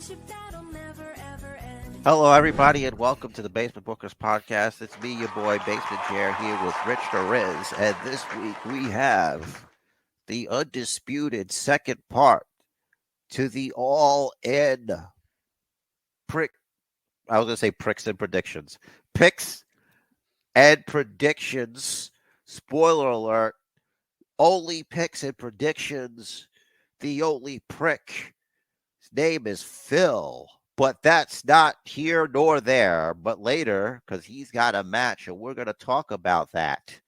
friendship that'll never ever end. Hello, everybody, and welcome to the Basement Bookers podcast. It's me, your boy, Basement Chair, here with Rich the Riz, and this week we have the undisputed second part to the all-in prick. I was going to say pricks and predictions. Picks and predictions. Spoiler alert. Only picks and predictions. The only prick. His name is Phil. But that's not here nor there, but later, because he's got a match, and we're going to talk about that.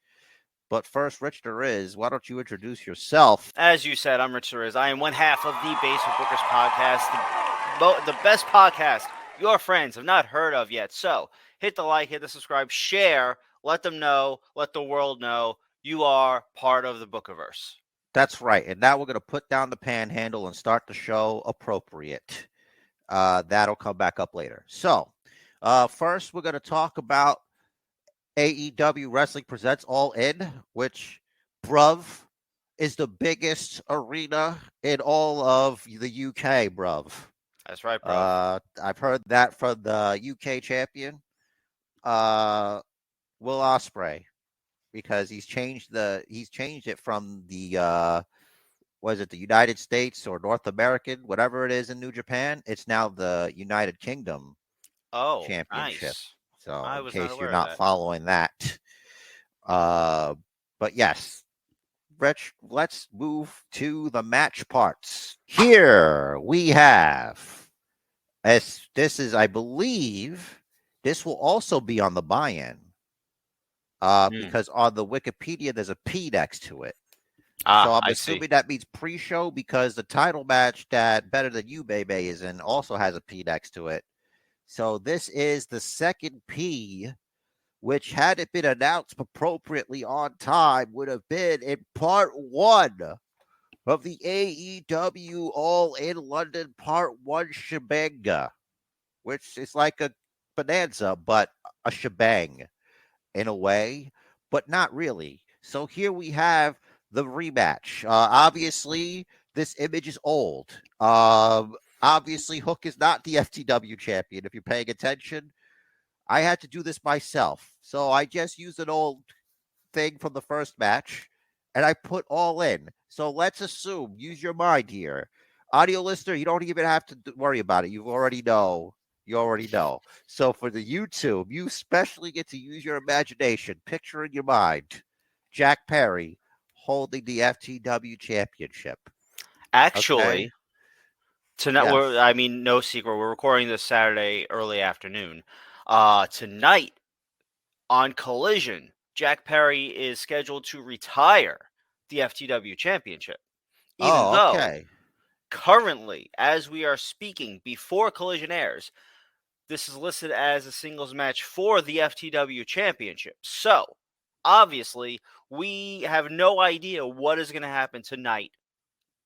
But first, Rich there is. Why don't you introduce yourself? As you said, I'm Rich Torres. I am one half of the Basement Bookers podcast, the best podcast your friends have not heard of yet. So hit the like, hit the subscribe, share, let them know, let the world know you are part of the Bookiverse. That's right. And now we're going to put down the panhandle and start the show appropriate. That'll come back up later. So, first, we're going to talk about AEW Wrestling Presents All In, which, bruv, is the biggest arena in all of the UK, bruv. That's right, bruv. I've heard that from the UK champion, Will Ospreay, because he's changed it from the was it the United States or North American, whatever it is in New Japan? It's now the United Kingdom championship. Nice. So I in was case not you're aware of not that. following that. But yes, Rich, let's move to the match parts. Here we have, as this is, I believe, this will also be on the buy-in. Because on the Wikipedia, there's a P next to it. So I'm assuming that means pre-show, because the title match that Better Than You, Baby, is in also has a P next to it. So this is the second P, which, had it been announced appropriately on time, would have been in part one of the AEW All in London part one shebang, which is like a bonanza, but a shebang in a way, but not really. So here we have the rematch. Obviously, this image is old. Obviously, Hook is not the FTW champion. If you're paying attention, I had to do this myself. So I just used an old thing from the first match, and I put All In. So let's assume, use your mind here. Audio listener, you don't even have to worry about it. You already know. So for the YouTube, you especially get to use your imagination. Picture in your mind Jack Perry holding the FTW championship. Actually, Okay? tonight, Yes. no secret, we're recording this Saturday early afternoon. Tonight on Collision, Jack Perry is scheduled to retire the FTW championship. Even though Okay. currently, as we are speaking, before Collision airs, this is listed as a singles match for the FTW championship. So, obviously, we have no idea what is going to happen tonight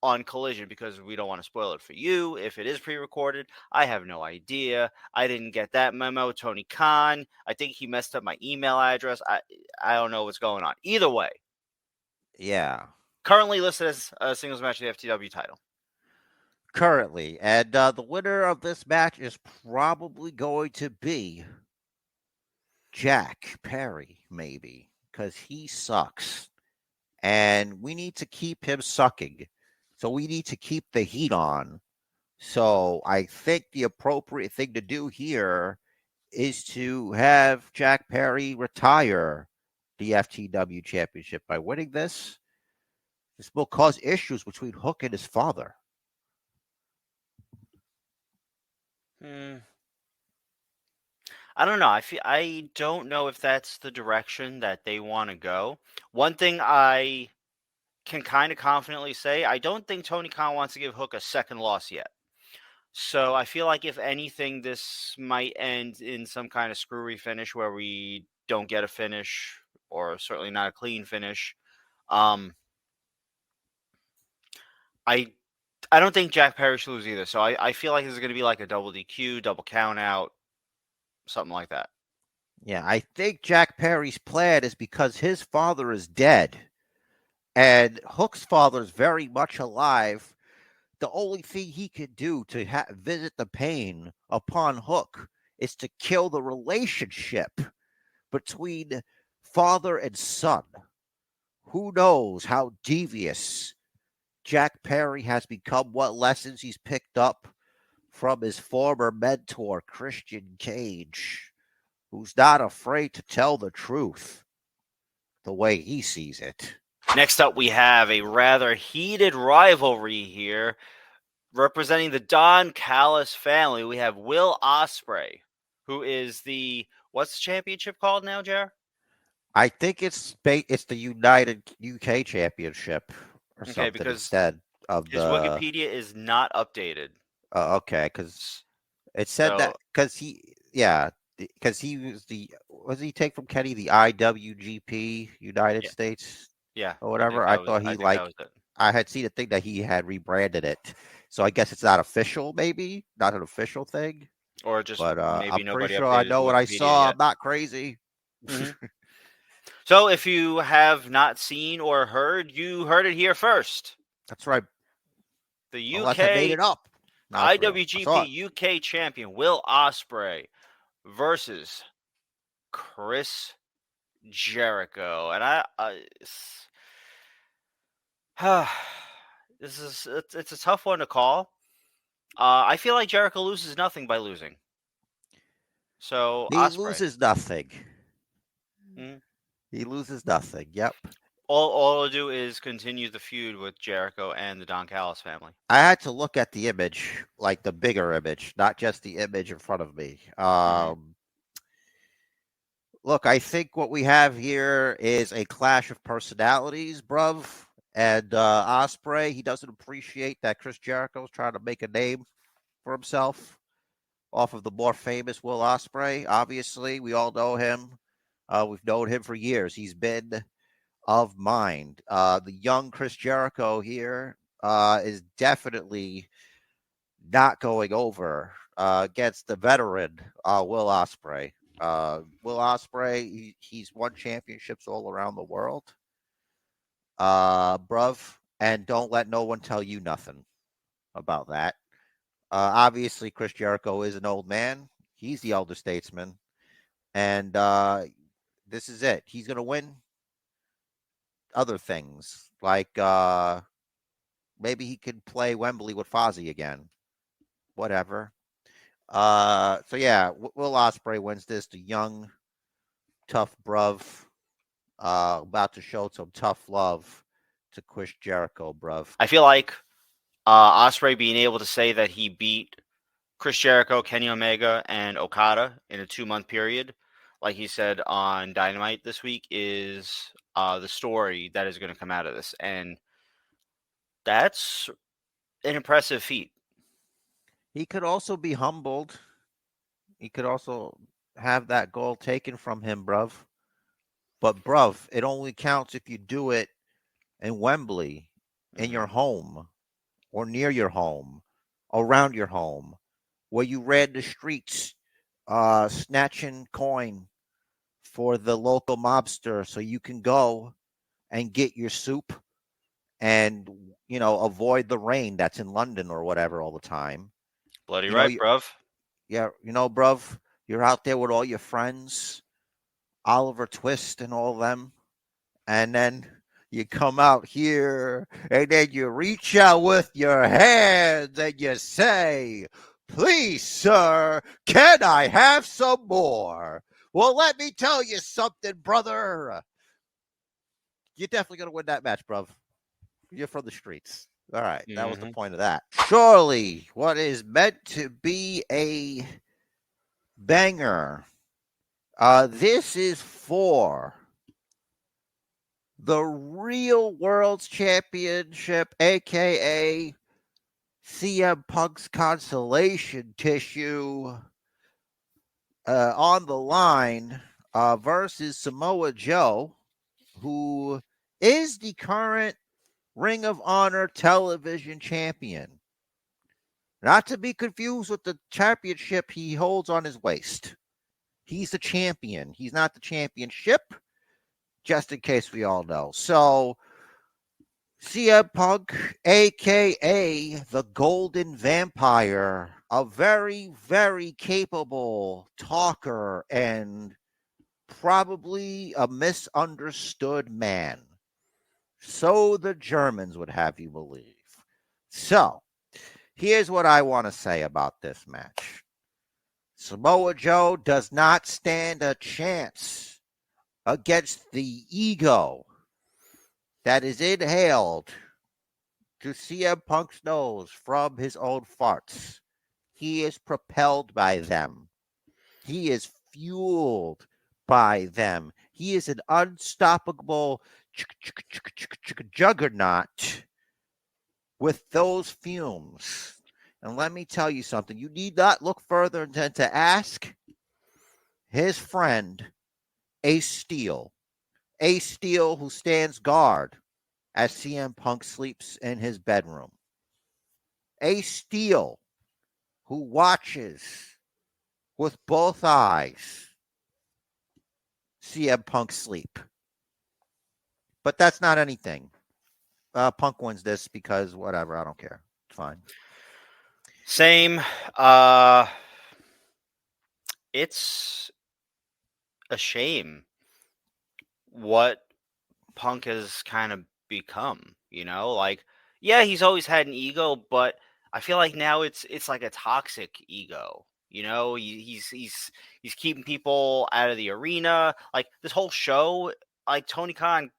on Collision, because we don't want to spoil it for you. If it is pre-recorded, I have no idea. I didn't get that memo. Tony Khan, I think he messed up my email address. I don't know what's going on. Either way, Yeah. currently listed as a singles match of the FTW title. Currently. And the winner of this match is probably going to be Jack Perry, maybe, because he sucks. And we need to keep him sucking. So we need to keep the heat on. So I think the appropriate thing to do here is to have Jack Perry retire the FTW championship by winning this. This will cause issues between Hook and his father. I don't know. I don't know if that's the direction that they want to go. One thing I can kind of confidently say, I don't think Tony Khan wants to give Hook a second loss yet. So I feel like, if anything, this might end in some kind of screwy finish where we don't get a finish, or certainly not a clean finish. I don't think Jack Perry should lose either. So I feel like this is going to be like a double DQ, double count out, something like that. Yeah, I think Jack Perry's plan is because his father is dead and Hook's father is very much alive, the only thing he could do to visit the pain upon Hook is to kill the relationship between father and son. Who knows how devious Jack Perry has become, what lessons he's picked up from his former mentor, Christian Cage, who's not afraid to tell the truth the way he sees it. Next up, we have a rather heated rivalry here. Representing the Don Callis family, we have Will Ospreay, who is what's the championship called now, Jer? I think it's the United UK Championship or Okay, something because instead of his Wikipedia is not updated. Okay, because it said that because he was he take from Kenny the IWGP United Yeah, States yeah, or whatever. I thought I he think that was it. I had seen a thing that he had rebranded it, so I guess it's not official, maybe not an official thing. Or just But maybe I'm pretty nobody sure I updated know the what I Wikipedia saw. yet. I'm not crazy. Mhm. So if you have not seen or heard, you heard it here first. That's right. The Unless I made UK it up. No, it's real. I saw it. IWGP UK champion Will Ospreay versus Chris Jericho. And it's a tough one to call. I feel like Jericho loses nothing by losing. So He Ospreay. loses nothing. Mhm. He loses nothing. Yep. All I'll do is continue the feud with Jericho and the Don Callis family. I had to look at the image, like the bigger image, not just the image in front of me. Look, I think what we have here is a clash of personalities, bruv. And Osprey, he doesn't appreciate that Chris Jericho's trying to make a name for himself off of the more famous Will Osprey. Obviously, we all know him. We've known him for years. He's been of mind. The young Chris Jericho here is definitely not going over against the veteran Will Osprey. Will Osprey, he's won championships all around the world, bruv, and don't let no one tell you nothing about that. Obviously, Chris Jericho is an old man. He's the elder statesman, and this is it. He's gonna win other things like maybe he could play Wembley with Fozzy again. Whatever. So yeah, Will Ospreay wins this. The young, tough bruv, about to show some tough love to Chris Jericho, bruv. I feel like Ospreay being able to say that he beat Chris Jericho, Kenny Omega, and Okada in a 2-month period, like he said on Dynamite this week, is the story that is going to come out of this, and that's an impressive feat. He could also be humbled. He could also have that goal taken from him, bruv. But bruv, it only counts if you do it in Wembley, in your home, or near your home, around your home, where you ran the streets, snatching coin for the local mobster so you can go and get your soup and, avoid the rain that's in London or whatever all the time. Bloody You know, right, bruv. yeah, bruv, you're out there with all your friends, Oliver Twist and all them, and then you come out here and then you reach out with your hands and you say, "Please, sir, can I have some more?" Well, let me tell you something, brother. You're definitely going to win that match, bruv. You're from the streets. All right, that was the point of that. Surely, what is meant to be a banger. This is for the Real World's Championship, aka CM Punk's consolation tissue, on the line versus Samoa Joe, who is the current Ring of Honor television champion. Not to be confused with the championship he holds on his waist. He's the champion. He's not the championship, just in case we all know. So CM Punk, aka the Golden Vampire, a very, very capable talker and probably a misunderstood man. So the Germans would have you believe. So, here's what I want to say about this match. Samoa Joe does not stand a chance against the ego that is inhaled to CM Punk's nose from his own farts. He is propelled by them. He is fueled by them. He is an unstoppable juggernaut with those fumes. And let me tell you something. You need not look further than to ask his friend, Ace Steel. Ace Steel, who stands guard as CM Punk sleeps in his bedroom. Ace Steel, who watches with both eyes CM Punk sleep. But that's not anything. Punk wins this because whatever, I don't care. It's fine. Same. It's a shame what Punk has kind of become, like, yeah, he's always had an ego, but I feel like now it's like a toxic ego. He's keeping people out of the arena. Like this whole show, like Tony Khan.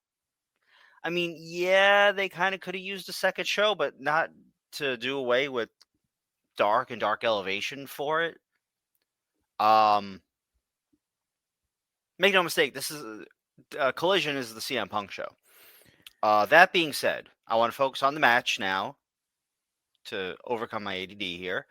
I mean, yeah, they kind of could have used a second show, but not to do away with Dark and Dark Elevation for it. Make no mistake, this is Collision is the CM Punk show. That being said, I want to focus on the match now to overcome my ADD here.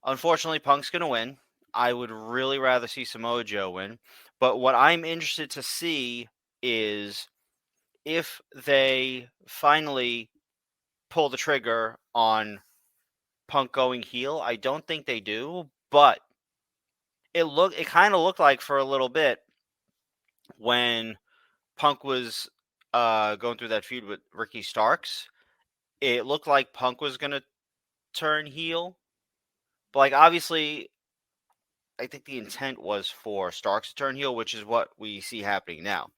Unfortunately, Punk's going to win. I would really rather see Samoa Joe win. But what I'm interested to see is if they finally pull the trigger on Punk going heel. I don't think they do, but it kind of looked like for a little bit when Punk was going through that feud with Ricky Starks. It looked like Punk was going to turn heel. But like obviously I think the intent was for Starks to turn heel, which is what we see happening now.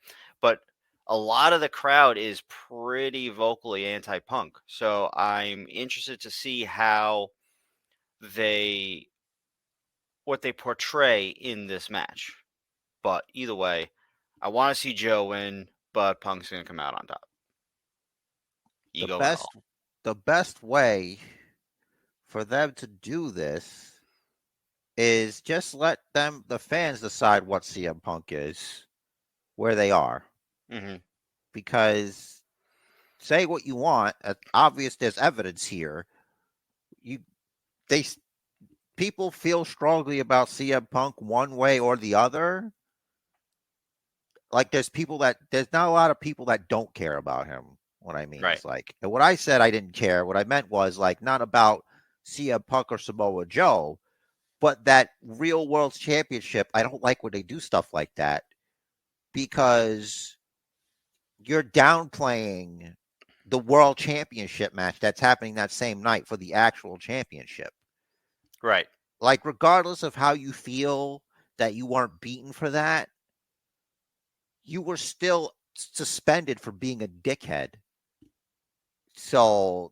But a lot of the crowd is pretty vocally anti-Punk. So I'm interested to see what they portray in this match. But either way, I want to see Joe win, but Punk's going to come out on top. Ego and all. The best way for them to do this is just let the fans decide what CM Punk is, where they are. Mm-hmm. Because say what you want, obvious there's evidence here. People feel strongly about CM Punk one way or the other. Like there's not a lot of people that don't care about him. What I mean Right. is like, and what I said I didn't care. What I meant was like not about CM Punk or Samoa Joe, but that real world championship. I don't like when they do stuff like that because you're downplaying the world championship match that's happening that same night for the actual championship. Right. Like, regardless of how you feel that you weren't beaten for that, you were still suspended for being a dickhead. So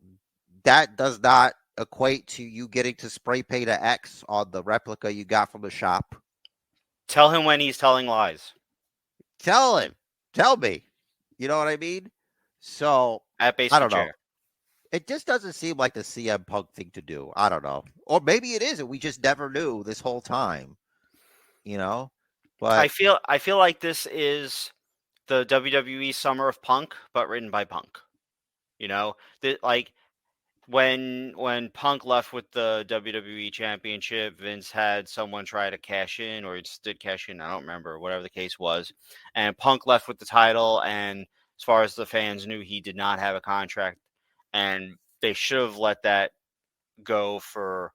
that does not equate to you getting to spray paint an X on the replica you got from the shop. Tell him when he's telling lies. Tell him. Tell me. You know what I mean? So At base I don't know. chair. It just doesn't seem like the CM Punk thing to do. I don't know. Or maybe it is, and we just never knew this whole time. But I feel like this is the WWE Summer of Punk, but written by Punk. Like when Punk left with the WWE Championship, Vince had someone try to cash in, or just did cash in. I don't remember, whatever the case was. And Punk left with the title, and as far as the fans knew, he did not have a contract, and they should have let that go for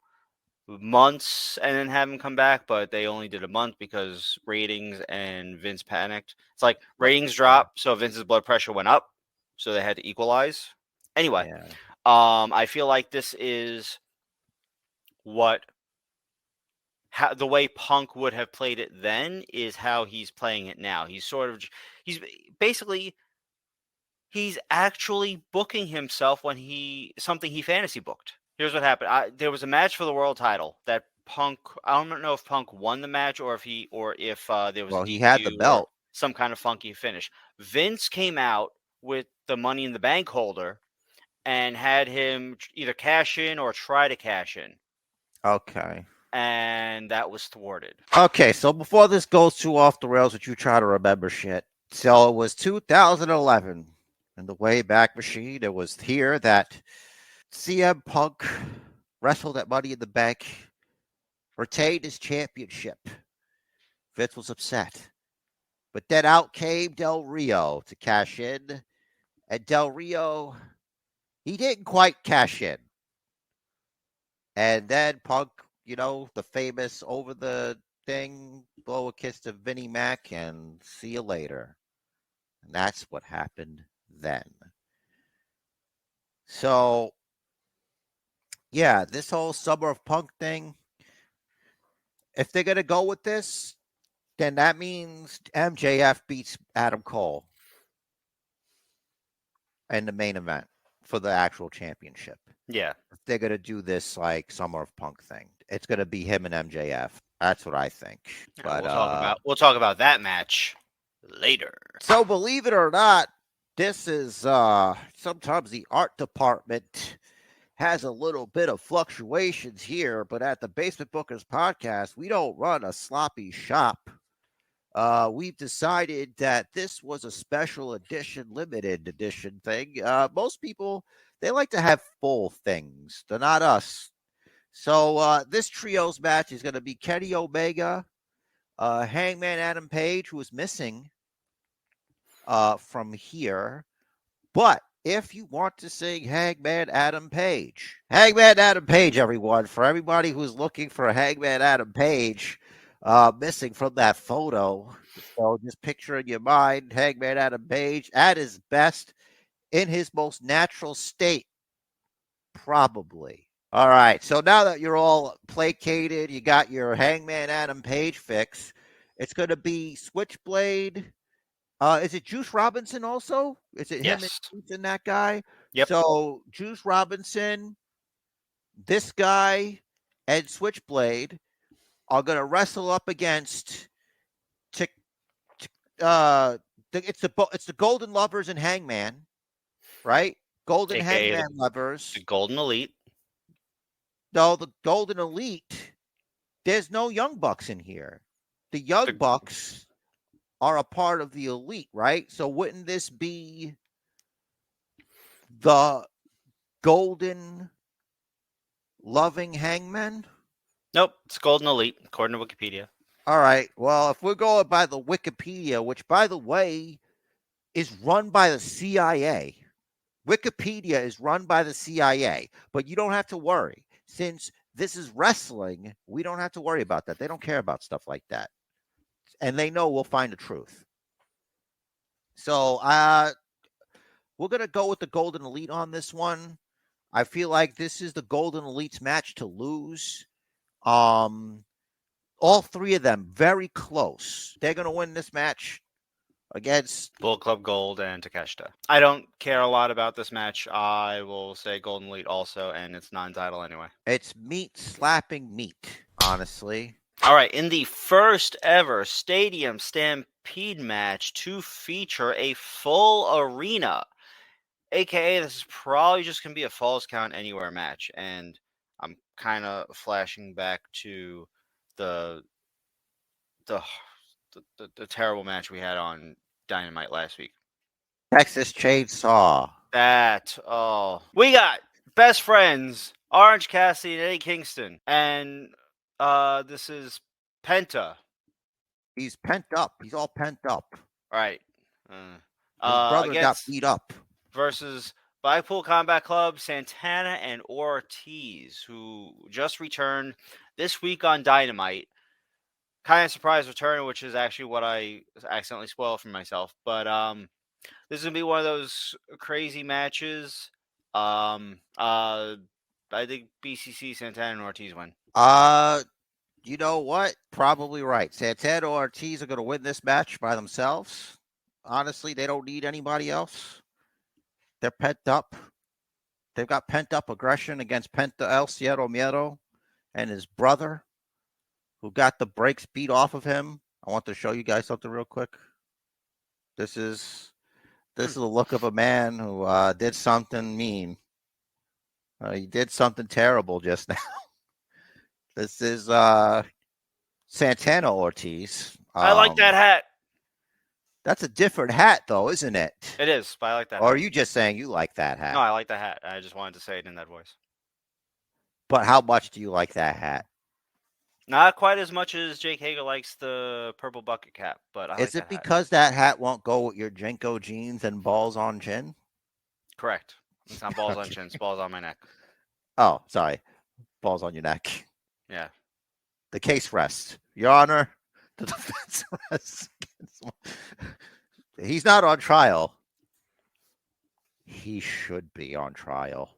months and then have him come back, but they only did a month because ratings and Vince panicked. It's like ratings dropped, so Vince's blood pressure went up, so they had to equalize. Anyway, Yeah. I feel like this is what the way Punk would have played it then is how he's playing it now. He's basically he's actually booking himself when something he fantasy booked. Here's what happened. There was a match for the world title that Punk. I don't know if Punk won the match or if there was a Well, he had the DQ or belt. some kind of funky finish. Vince came out with the Money in the Bank holder and had him either cash in or try to cash in, Okay. and that was thwarted. Okay, so before this goes too off the rails, which you try to remember shit. So it was 2011 in the Wayback Machine. It was here that CM Punk wrestled at Money in the Bank, retained his championship. Vince was upset. But then out came Del Rio to cash in. And Del Rio, he didn't quite cash in. And then Punk, the famous over the thing, blow a kiss to Vinnie Mac and see you later. And that's what happened then. So, yeah, this whole Summer of Punk thing, if they're going to go with this, then that means MJF beats Adam Cole in the main event for the actual championship. Yeah. If they're going to do this like Summer of Punk thing, it's going to be him and MJF. That's what I think. But we'll talk about that match later. So believe it or not, this is sometimes the art department has a little bit of fluctuations here, but at the Basement Bookers podcast, we don't run a sloppy shop. We've decided that this was a special edition, limited edition thing. Most people, they like to have full things. They're not us. So this trios match is going to be Kenny Omega, Hangman Adam Page, who is missing from here. But if you want to sing Hangman Adam Page, everyone, for everybody who's looking for Hangman Adam Page, missing from that photo, so just picture in your mind Hangman Adam Page at his best, in his most natural state, probably. All right, so now that you're all placated, you got your Hangman Adam Page fix. It's going to be Switchblade. Is it Juice Robinson also? Is it him and Juice and that guy? Yep. So Juice Robinson, this guy, and Switchblade are going to wrestle up against it's the Golden Lovers and Hangman, right? Golden AKA Hangman Lovers. The Golden Elite. No, the Golden Elite. There's no Young Bucks in here. The Young Bucks are a part of the Elite, right? So wouldn't this be the Golden Loving Hangman? Nope, it's Golden Elite, according to Wikipedia. All right. Well, if we're going by the Wikipedia, which, by the way, is run by the CIA. Wikipedia is run by the CIA, but you don't have to worry. Since this is wrestling, we don't have to worry about that. They don't care about stuff like that. And they know we'll find the truth. So we're going to go with the Golden Elite on this one. I feel like this is the Golden Elite's match to lose. All three of them very close. They're going to win this match against Bullet Club Gold and Takeshita. I don't care a lot about this match. I will say Golden Elite also, and it's non-title anyway. It's meat slapping meat, honestly. All right, in the first ever Stadium Stampede match to feature a full arena, aka this is probably just going to be a Falls Count Anywhere match, and I'm kind of flashing back to the terrible match we had on Dynamite last week. Texas Chainsaw. We got best friends, Orange Cassidy and Eddie Kingston, and this is Penta. He's pent up. He's all pent up. Right. His brother got beat up. Versus Blackpool Combat Club, Santana and Ortiz, who just returned this week on Dynamite. Kind of surprise return, which is actually what I accidentally spoiled for myself. But this is gonna be one of those crazy matches. I think BCC, Santana, and Ortiz win. You know what? Probably right. Santana or Ortiz are going to win this match by themselves. Honestly, they don't need anybody else. They're pent up. They've got pent up aggression against Penta El Cierro Miedo and his brother, who got the brakes beat off of him. I want to show you guys something real quick. This is the look of a man who did something mean. He did something terrible just now. This is Santana Ortiz. I like that hat. That's a different hat, though, isn't it? It is, but I like that. Or hat. are you just saying you like that hat? No, I like the hat. I just wanted to say it in that voice. But how much do you like that hat? Not quite as much as Jake Hager likes the purple bucket cap, but I Is like it that hat. because that hat won't go with your Jenko jeans and balls on chin? Correct. It's not balls on chin, it's balls on my neck. Oh, sorry. Balls on your neck. Yeah. The case rests. Your Honor, the defense rests. He's not on trial. He should be on trial.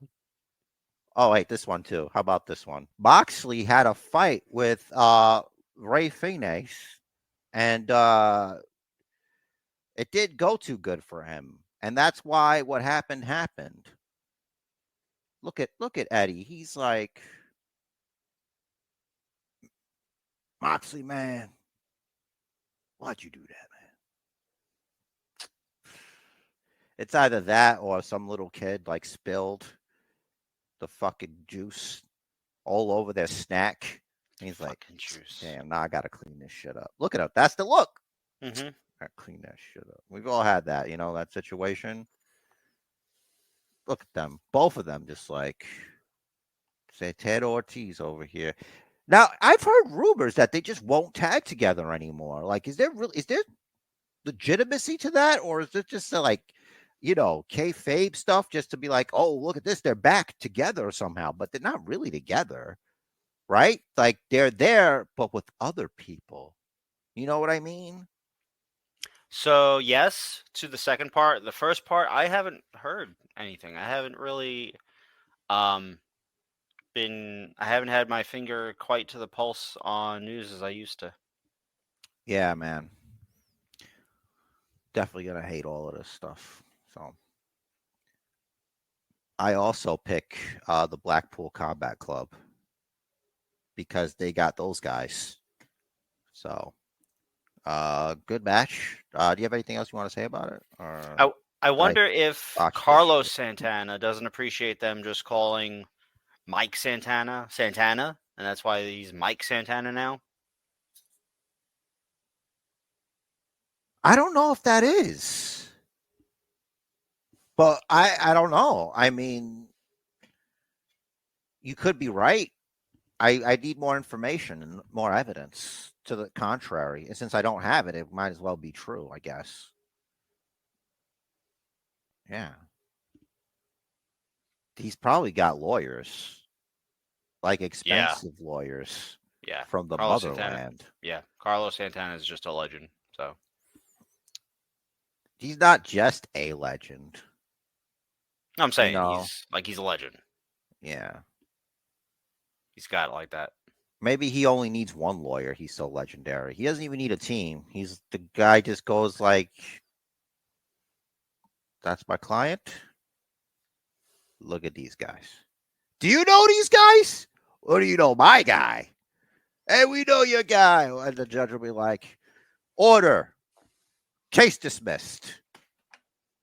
Oh, wait, this one too. How about this one? Moxley had a fight with Ray Phoenix, and it didn't go too good for him. And that's why what happened. Look at Eddie. He's like, Moxley, man, why'd you do that, man? It's either that or some little kid like spilled the fucking juice all over their snack. And he's like, juice. damn, now I gotta clean this shit up. Look at it. That's the look. Mm-hmm. I clean that shit up. We've all had that, that situation. Look at them. Both of them just like say Ted Ortiz over here. Now, I've heard rumors that they just won't tag together anymore. Like, is there legitimacy to that? Or is it just like, kayfabe stuff just to be like, oh, look at this, they're back together somehow, but they're not really together, right? Like they're there, but with other people. You know what I mean? So yes, to the second part. The first part, I haven't heard anything. I haven't really I haven't had my finger quite to the pulse on news as I used to. Yeah, man. Definitely gonna hate all of this stuff. So I also pick the Blackpool Combat Club because they got those guys. So good match. Do you have anything else you want to say about it? Or I wonder if Carlos Santana doesn't appreciate them just calling Mike Santana, and that's why he's Mike Santana now. I don't know if that is. But I don't know. I mean, you could be right. I need more information and more evidence to the contrary. And since I don't have it, it might as well be true, I guess. Yeah. He's probably got lawyers, like expensive lawyers. Yeah. From the Carlos motherland. Santana. Yeah. Carlos Santana is just a legend. So he's not just a legend. I'm saying he's a legend. Yeah. He's got it like that. Maybe he only needs one lawyer. He's so legendary. He doesn't even need a team. He's the guy just goes like, that's my client. Look at these guys. Do you know these guys? Or do you know my guy? Hey, we know your guy. And the judge will be like, order. Case dismissed.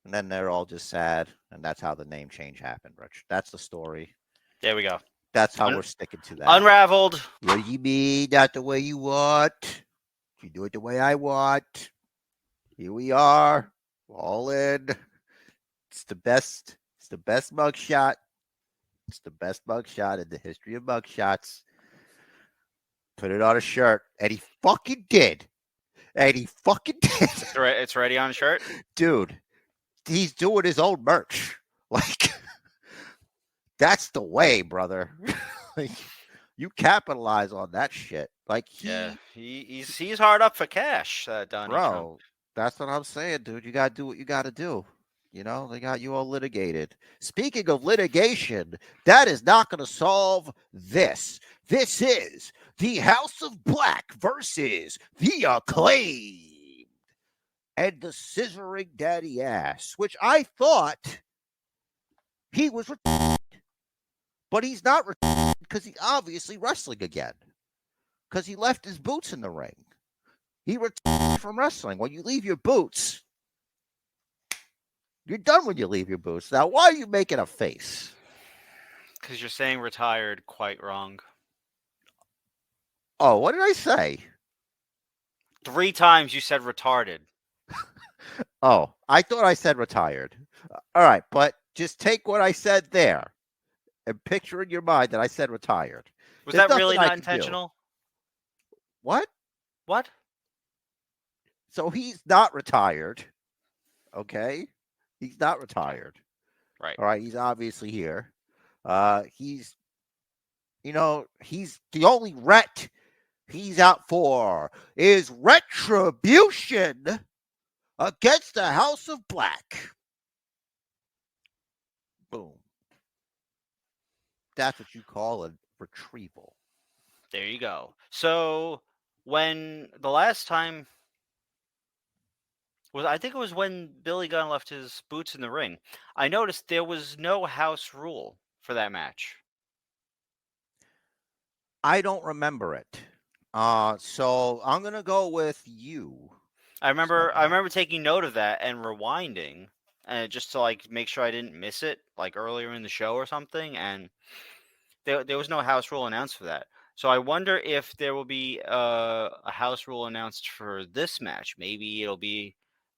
And then they're all just sad. And that's how the name change happened, Rich. That's the story. There we go. That's how we're sticking to that. Unraveled. What do you mean? Not the way you want. You do it the way I want. Here we are. All in. It's the best. It's the best mugshot. It's the best mugshot in the history of mugshots. Put it on a shirt. And he fucking did. It's ready on a shirt? Dude, he's doing his own merch. Like, that's the way, brother. Like, you capitalize on that shit. Like, Yeah, he's hard up for cash, Donnie Trump. bro, that's what I'm saying, dude. You got to do what you got to do. You know, they got you all litigated. Speaking of litigation, that is not going to solve this. This is the House of Black versus the Acclaimed and the Scissoring Daddy Ass, which I thought he was retired, but he's not retired because he's obviously wrestling again because he left his boots in the ring. He retired from wrestling. When you leave your boots, you're done when you leave your boots. Now, why are you making a face? Because you're saying retired quite wrong. Oh, what did I say? 3 times you said retarded. Oh, I thought I said retired. All right, but just take what I said there and picture in your mind that I said retired. Was There's that really nothing I not can do. intentional? What? What? So he's not retired. Okay? He's not retired. Right. All right, he's obviously here. He's the only ret he's out for is retribution against the House of Black. Boom. That's what you call a retrieval. There you go. So when the last time I think it was when Billy Gunn left his boots in the ring, I noticed there was no house rule for that match. I don't remember it. So I'm gonna go with you. I remember taking note of that and rewinding, just to like make sure I didn't miss it like earlier in the show or something, and there was no house rule announced for that. So I wonder if there will be a house rule announced for this match. Maybe it'll be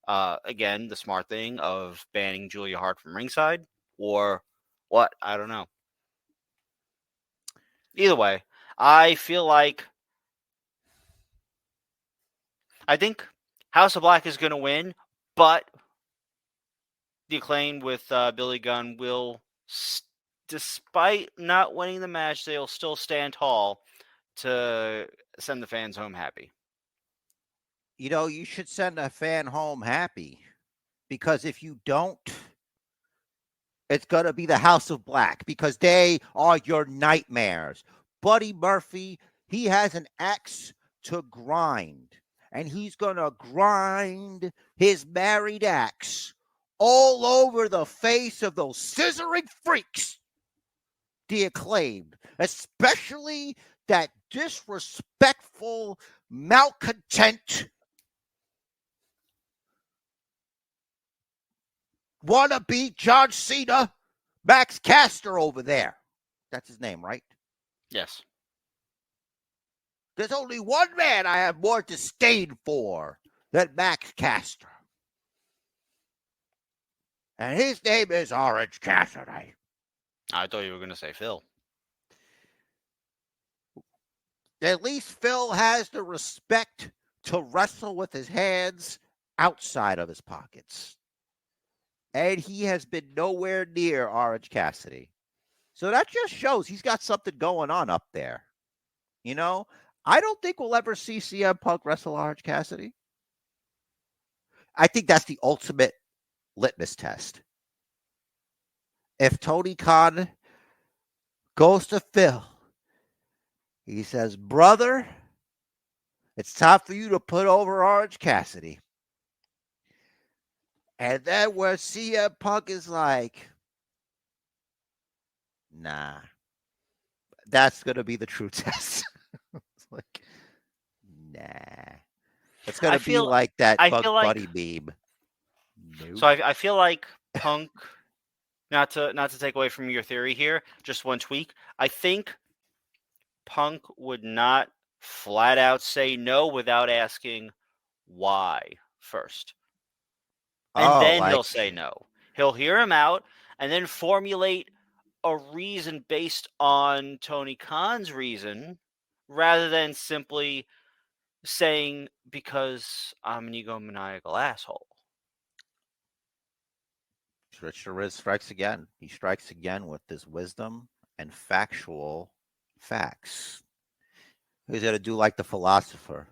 again the smart thing of banning Julia Hart from ringside, or what? I don't know. Either way, I feel like I think House of Black is going to win, but the Acclaim with Billy Gunn will, despite not winning the match, they'll still stand tall to send the fans home happy. You know, you should send a fan home happy because if you don't, it's going to be the House of Black because they are your nightmares. Buddy Murphy, he has an axe to grind, and he's going to grind his married axe all over the face of those scissoring freaks, the Acclaimed, especially that disrespectful, malcontent, wannabe John Cena, Max Caster over there. That's his name, right? Yes. There's only one man I have more disdain for than Max Caster. And his name is Orange Cassidy. I thought you were going to say Phil. At least Phil has the respect to wrestle with his hands outside of his pockets. And he has been nowhere near Orange Cassidy. So that just shows he's got something going on up there. You know, I don't think we'll ever see CM Punk wrestle Orange Cassidy. I think that's the ultimate litmus test. If Tony Khan goes to Phil, he says, brother, it's time for you to put over Orange Cassidy. And then where CM Punk is like, nah, that's going to be the true test. It's like, nah. It's going to be like that Bug Buddy meme. Nope. So I feel like Punk, not to take away from your theory here, just one tweak. I think Punk would not flat out say no without asking why first. And then he'll say no. He'll hear him out and then formulate a reason based on Tony Khan's reason rather than simply saying, because I'm an egomaniacal asshole. Richard Riz strikes again. He strikes again with this wisdom and factual facts. He's going to do like the philosopher.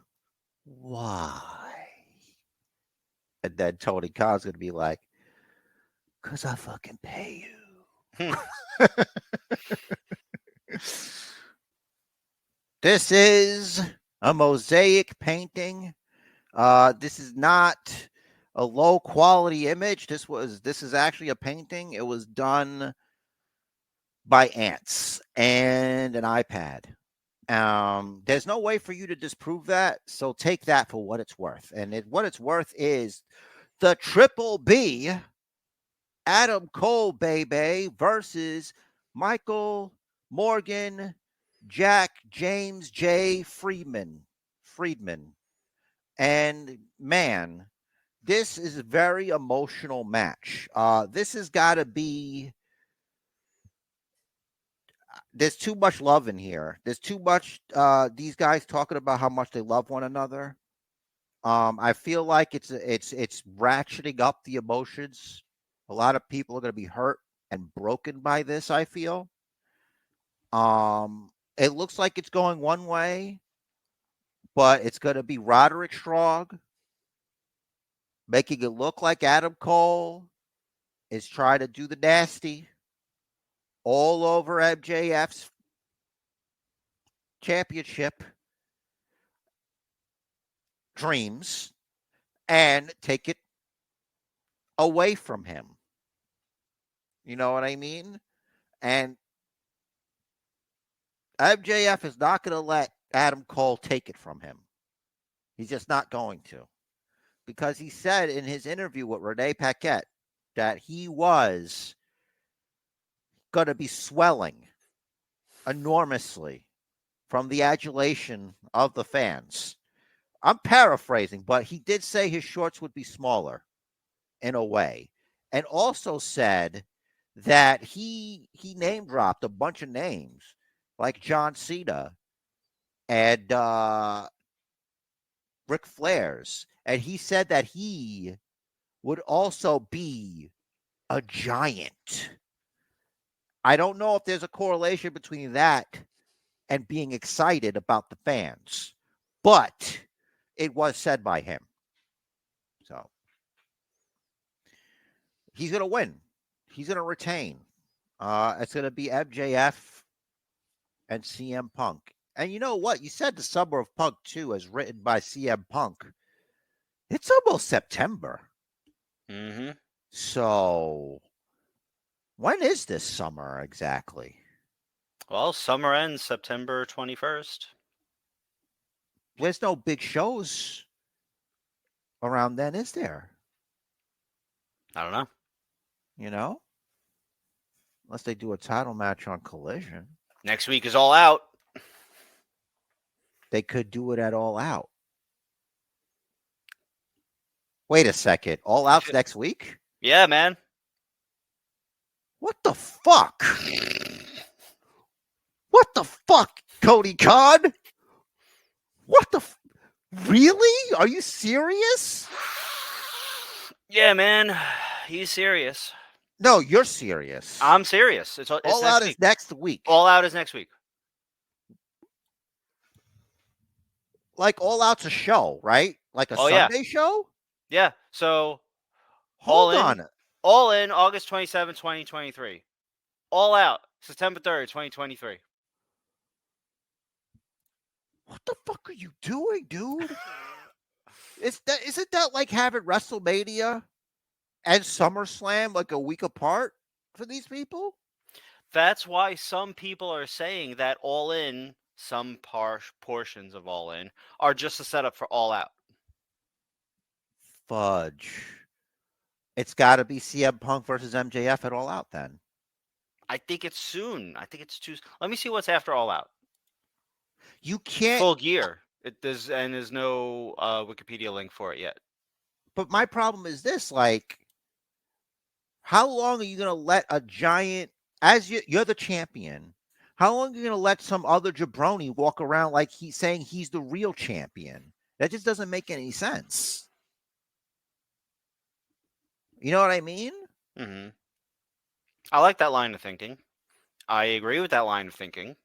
Why? And then Tony Khan's going to be like, because I fucking pay you. This is a mosaic painting. This is not a low quality image. This is actually a painting. It was done by ants and an iPad. There's no way for you to disprove that. So take that for what it's worth. And what it's worth is the Triple B, Adam Cole, baby, versus Michael Morgan, Jack James J. Friedman. And man, this is a very emotional match. This has got to be. There's too much love in here. There's too much. These guys talking about how much they love one another. I feel like it's ratcheting up the emotions. A lot of people are going to be hurt and broken by this. I feel. It looks like it's going one way, but it's going to be Roderick Strong making it look like Adam Cole is trying to do the nasty all over MJF's championship dreams and take it away from him. You know what I mean? And MJF is not going to let Adam Cole take it from him. He's just not going to. Because he said in his interview with Renee Paquette that he was going to be swelling enormously from the adulation of the fans. I'm paraphrasing, but he did say his shorts would be smaller in a way. And also said that he name dropped a bunch of names like John Cena and Ric Flair's. And he said that he would also be a giant. I don't know if there's a correlation between that and being excited about the fans, but it was said by him. So he's going to win. He's going to retain. It's going to be MJF and CM Punk. And you know what? You said the Summer of Punk 2 as written by CM Punk. It's almost September. Mm-hmm. So when is this summer exactly? Well, summer ends September 21st. There's no big shows around then, is there? I don't know. You know? Unless they do a title match on Collision. Next week is All Out. They could do it at All Out. Wait a second. All Out's next week? Yeah, man. What the fuck? What the fuck, Cody Khan? What the really? Are you serious? Yeah, man. He's serious. No, you're serious. I'm serious. It's All Out is next week. All Out is next week. Like All Out's a show, right? Like a Sunday show? Yeah. So Hold on. All in August 27, 2023. All Out September 3rd, 2023. What the fuck are you doing, dude? Isn't that like having WrestleMania and SummerSlam like a week apart for these people? That's why some people are saying that All In, some portions of All In, are just a setup for All Out. Fudge. It's got to be CM Punk versus MJF at All Out then. I think it's soon. I think it's Tuesday. Let me see what's after All Out. You can't. Full Gear. There's no Wikipedia link for it yet. But my problem is this: like, how long are you going to let a giant, as you're the champion? How long are you going to let some other jabroni walk around like he's saying he's the real champion? That just doesn't make any sense. You know what I mean? Mm-hmm. I like that line of thinking. I agree with that line of thinking.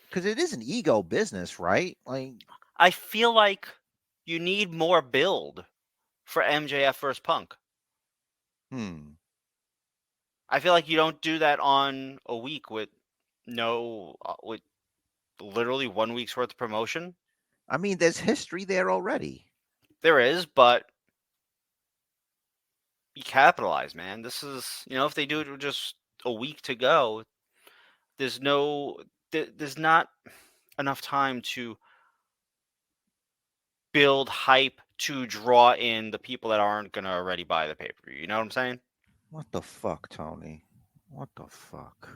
Because it is an ego business, right? Like, I feel like you need more build for MJF versus Punk. I feel like you don't do that on a week with with literally 1 week's worth of promotion. I mean, there's history there already. There is, but you capitalize, man. This is, if they do it with just a week to go, there's not enough time to build hype to draw in the people that aren't going to already buy the pay-per-view. You know what I'm saying? What the fuck, Tony? What the fuck?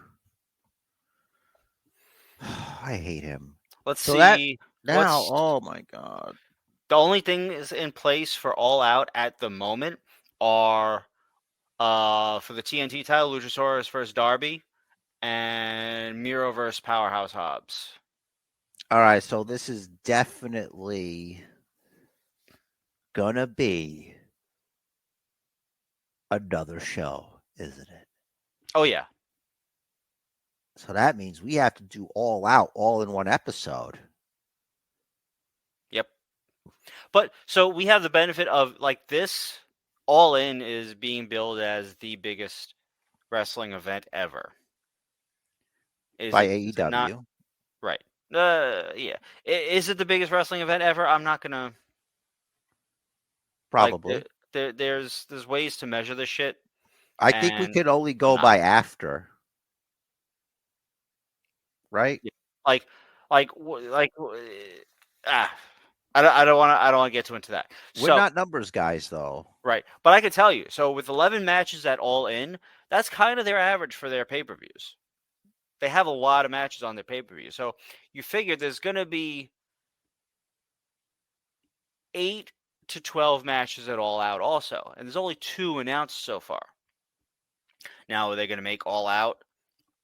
I hate him. Let's So that see. now, oh my god. The only thing is in place for All Out at the moment are for the TNT title, Luchasaurus versus Darby, and Miro versus Powerhouse Hobbs. All right, so this is definitely gonna be another show, isn't it? Oh yeah. So that means we have to do All Out all in one episode. Yep. But so we have the benefit of like this All In is being billed as the biggest wrestling event ever. By Is it not? AEW. Right. Yeah. Is it the biggest wrestling event ever? I'm not gonna Probably. There's ways to measure this shit. I think we And could only go by after. Right? like ah, I don't want to get too into that. We're not numbers guys, though. Right, but I can tell you. So with 11 matches at All In, that's kind of their average for their pay-per-views. They have a lot of matches on their pay-per-view, so you figure there's going to be 8 to 12 matches at All Out, also, and there's only 2 announced so far. Now, are they going to make All Out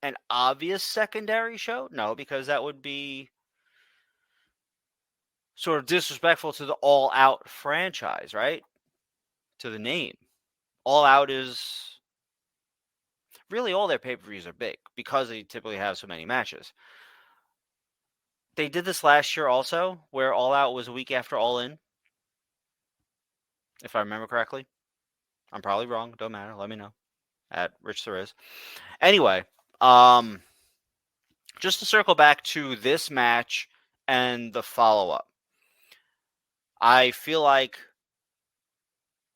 an obvious secondary show? No, because that would be sort of disrespectful to the All Out franchise, right? To the name. All Out is really all their pay-per-views are big because they typically have so many matches. They did this last year also, where All Out was a week after All In, if I remember correctly. I'm probably wrong. Don't matter. Let me know at Rich Theriz. Anyway, just to circle back to this match and the follow-up. I feel like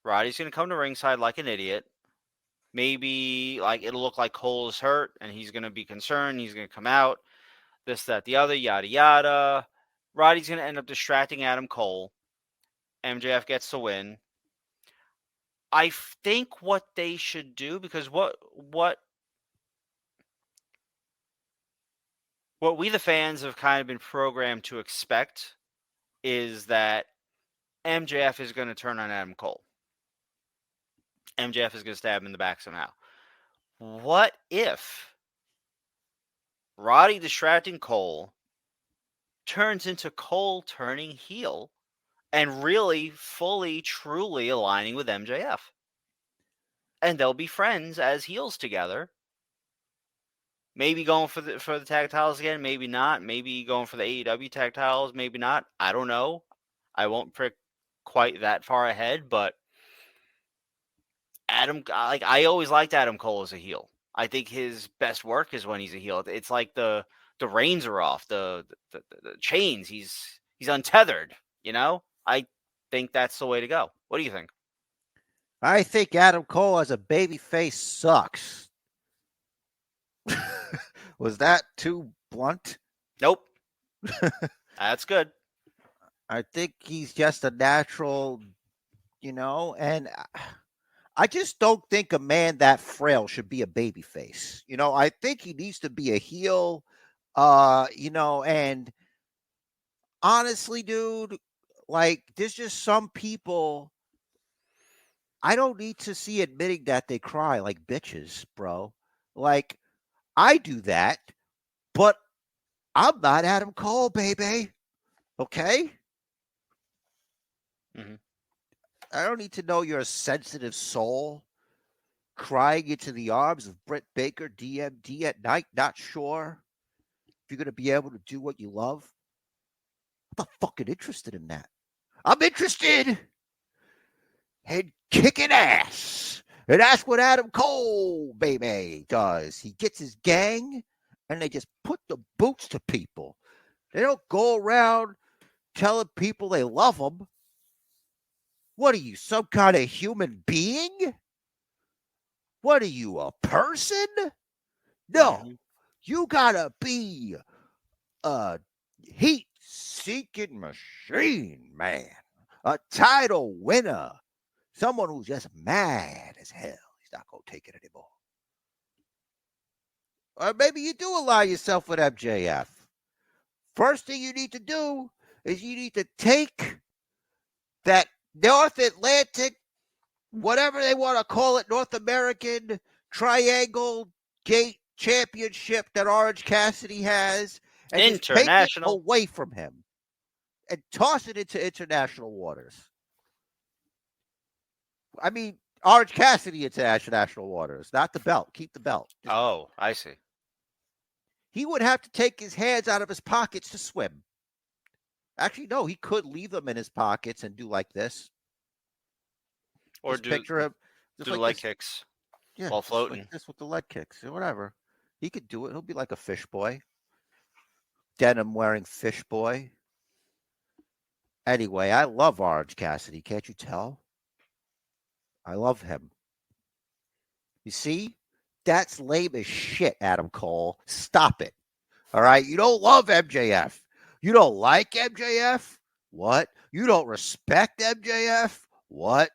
Roddy's going to come to ringside like an idiot. Maybe like it'll look like Cole is hurt and he's going to be concerned. He's going to come out. This, that, the other, yada, yada. Roddy's going to end up distracting Adam Cole. MJF gets the win. I think what they should do, because what we the fans have kind of been programmed to expect is that MJF is going to turn on Adam Cole. MJF is going to stab him in the back somehow. What if Roddy distracting Cole turns into Cole turning heel and really, fully, truly aligning with MJF? And they'll be friends as heels together. Maybe going for the tag titles again, maybe not. Maybe going for the AEW tag titles, maybe not. I don't know. I won't prick quite that far ahead, but I always liked Adam Cole as a heel. I think his best work is when he's a heel. It's like the reins are off, the chains. He's untethered. I think that's the way to go. What do you think? I think Adam Cole as a babyface sucks. Was that too blunt? Nope. That's good. I think he's just a natural, and I just don't think a man that frail should be a babyface. I think he needs to be a heel, and honestly, dude, like there's just some people I don't need to see admitting that they cry like bitches, bro. Like I do that, but I'm not Adam Cole, baby. Okay? Mm-hmm. I don't need to know you're a sensitive soul crying into the arms of Britt Baker, DMD at night, not sure if you're going to be able to do what you love. I'm not fucking interested in that. I'm interested in kicking ass. And that's what Adam Cole, baby, does. He gets his gang and they just put the boots to people. They don't go around telling people they love them. What are you, some kind of human being? What are you, a person? No, you gotta be a heat-seeking machine, man. A title winner. Someone who's just mad as hell. He's not going to take it anymore. Or maybe you do align yourself with MJF. First thing you need to do is you need to take that North Atlantic, whatever they want to call it, North American Triangle Gate Championship that Orange Cassidy has, and just take it away from him and toss it into international waters. I mean, Orange Cassidy into international waters, not the belt. Keep the belt. Oh, I see. He would have to take his hands out of his pockets to swim. Actually, no, he could leave them in his pockets and do like this. Or just picture him, do like leg kicks while floating. Like this with the leg kicks or whatever. He could do it. He'll be like a fish boy. Denim wearing fish boy. Anyway, I love Orange Cassidy. Can't you tell? I love him. You see? That's lame as shit, Adam Cole. Stop it. All right? You don't love MJF. You don't like MJF? What? You don't respect MJF? What?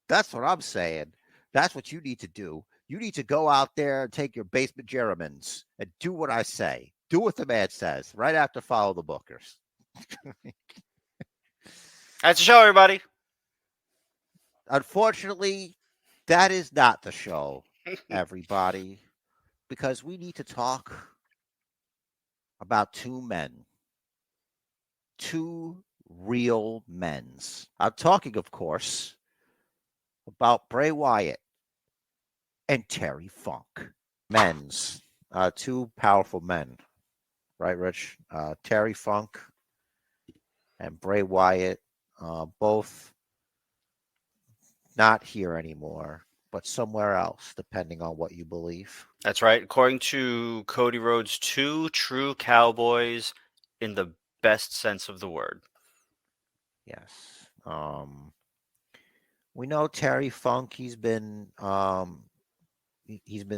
That's what I'm saying. That's what you need to do. You need to go out there and take your basement Jeremins and do what I say. Do what the man says right after Follow the Bookers. That's the show, everybody. Unfortunately, that is not the show, everybody, because we need to talk about two men. Two real men's. I'm talking, of course, about Bray Wyatt and Terry Funk. Men's. Two powerful men. Right, Rich? Terry Funk and Bray Wyatt, both not here anymore, but somewhere else, depending on what you believe. That's right. According to Cody Rhodes, two true cowboys in the best sense of the word. Yes. We know Terry Funk, he's been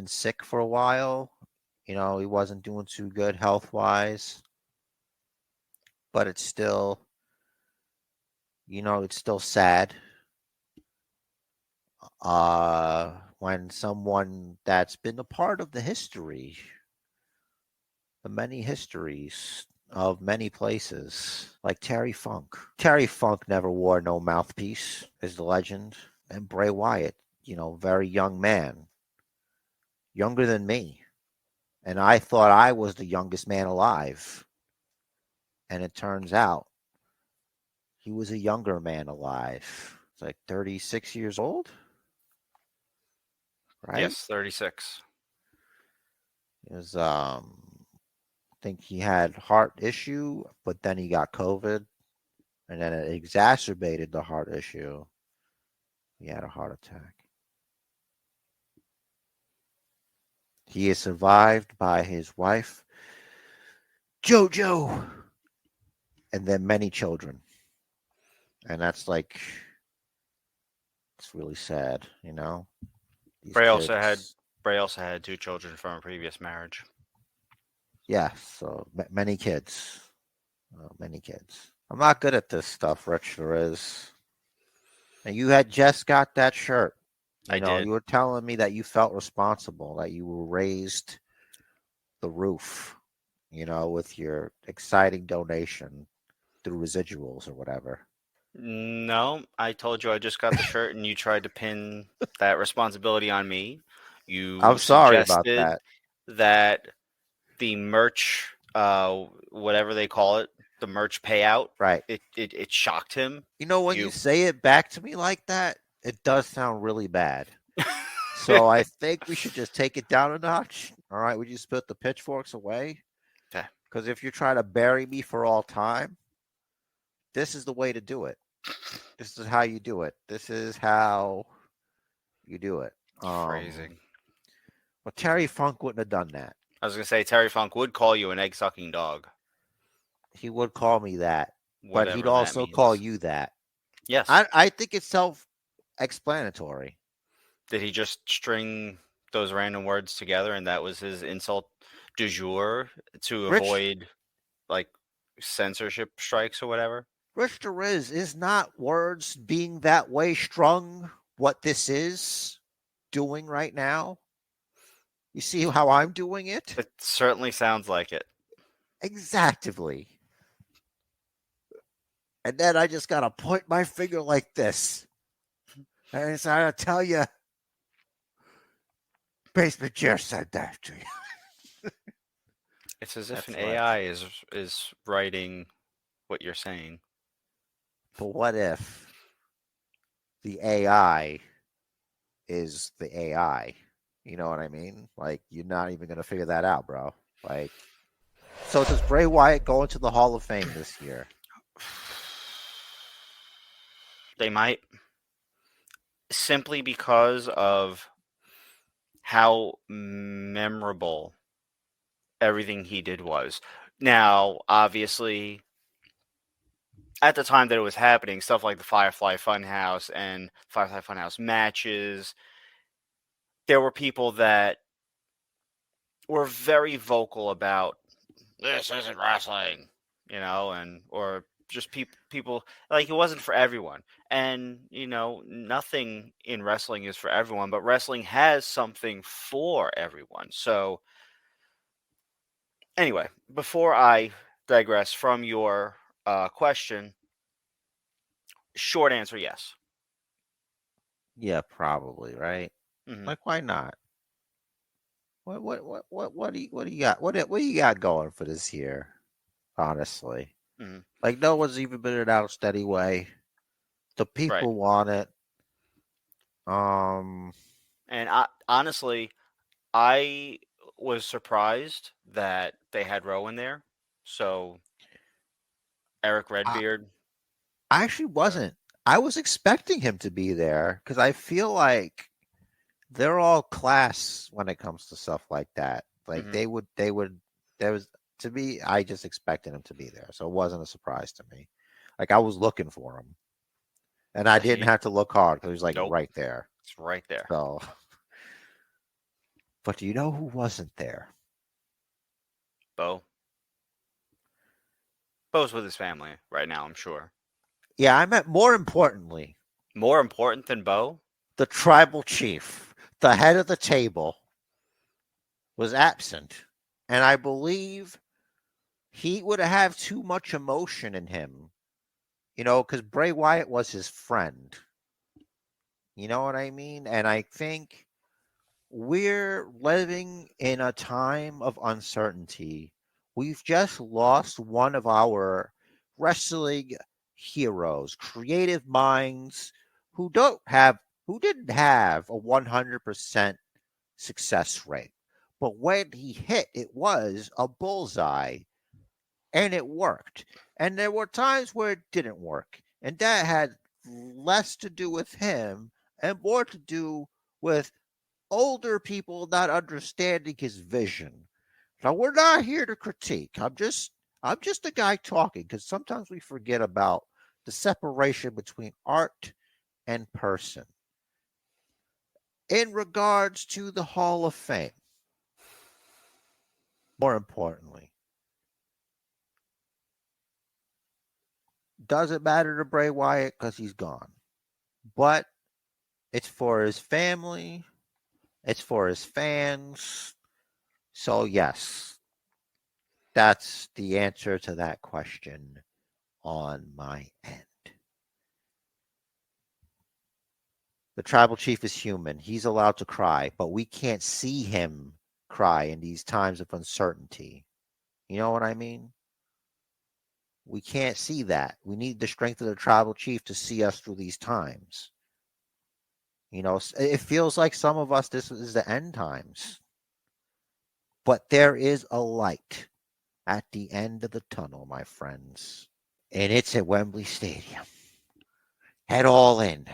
sick for a while. You know, he wasn't doing too good health-wise. But it's still, it's still sad. When someone that's been a part of the history, the many histories of many places, like Terry Funk. Terry Funk never wore no mouthpiece, is the legend. And Bray Wyatt, very young man, younger than me. And I thought I was the youngest man alive. And it turns out he was a younger man alive. It's like 36 years old. Right? Yes, 36. It was, I think he had heart issue, but then he got COVID, and then it exacerbated the heart issue. He had a heart attack. He is survived by his wife, JoJo, and then many children. And that's like, it's really sad, These Bray also kids. had two children from a previous marriage. Yeah, so many kids. Many kids. I'm not good at this stuff, Rich. There is. And you had just got that shirt. I did. You were telling me that you felt responsible, that you were raised the roof, with your exciting donation through residuals or whatever. No, I told you I just got the shirt, and you tried to pin that responsibility on me. I'm sorry about that the merch, whatever they call it, the merch payout, right? It shocked him. When you say it back to me like that, it does sound really bad. So I think we should just take it down a notch. All right, we just put the pitchforks away. Okay. Because if you're trying to bury me for all time, this is the way to do it. This is how you do it. This is how you do it. Phrasing. Well, Terry Funk wouldn't have done that. I was gonna say Terry Funk would call you an egg sucking dog. He would call me that, but he'd Whatever that also call means. you that. Yes. I think it's self-explanatory. Did he just string those random words together and that was his insult du jour to Rich, avoid like censorship strikes or whatever? Rich DeRiz, is not words being that way strung what this is doing right now? You see how I'm doing it? It certainly sounds like it. Exactly. And then I just got to point my finger like this. And so I tell you, Basement Chair said that to you. It's as if That's an right. AI is writing what you're saying. But what if the AI is the AI? You know what I mean? Like, you're not even going to figure that out, bro. Like, so does Bray Wyatt go into the Hall of Fame this year? They might, simply because of how memorable everything he did was. Now, obviously, at the time that it was happening, stuff like the Firefly Funhouse and Firefly Funhouse matches, there were people that were very vocal about this isn't wrestling, and or just people like it wasn't for everyone. And nothing in wrestling is for everyone, but wrestling has something for everyone. So anyway, before I digress from your question, short answer, yes. Yeah, probably, right? Hmm. Like, why not? What do you got? What do you got going for this year? Honestly, Hmm. like, no one's even been it out steady way. The Right. people want it. Um, And honestly, I was surprised that they had Rowan there. So Eric I, Redbeard. I actually wasn't. I was expecting him to be there because I feel like they're all class when it comes to stuff like that. Like, Hmm. they would. There was to be. I just expected him to be there, so it wasn't a surprise to me. Like, I was looking for him, and I didn't have to look hard because he was like Nope, right there. it's right there. So, but do you know who wasn't there? Bo. Bo's with his family right now, I'm sure. Yeah, I meant more importantly, More important than Bo? the tribal chief, the head of the table, was absent, and I believe he would have too much emotion in him, because Bray Wyatt was his friend. You know what I mean? And I think we're living in a time of uncertainty. We've just lost one of our wrestling heroes, creative minds who didn't have a 100% success rate. But when he hit, it was a bullseye and it worked. And there were times where it didn't work. And that had less to do with him and more to do with older people not understanding his vision. Now, we're not here to critique. I'm just a guy talking because sometimes we forget about the separation between art and person. In regards to the Hall of Fame, more importantly, doesn't matter to Bray Wyatt because he's gone. But it's for his family, it's for his fans. So, yes, that's the answer to that question on my end. The tribal chief is human. He's allowed to cry, but we can't see him cry in these times of uncertainty. You know what I mean? We can't see that. We need the strength of the tribal chief to see us through these times. You know, it feels like some of us, this is the end times. But there is a light at the end of the tunnel, my friends. And it's at Wembley Stadium. Head all in.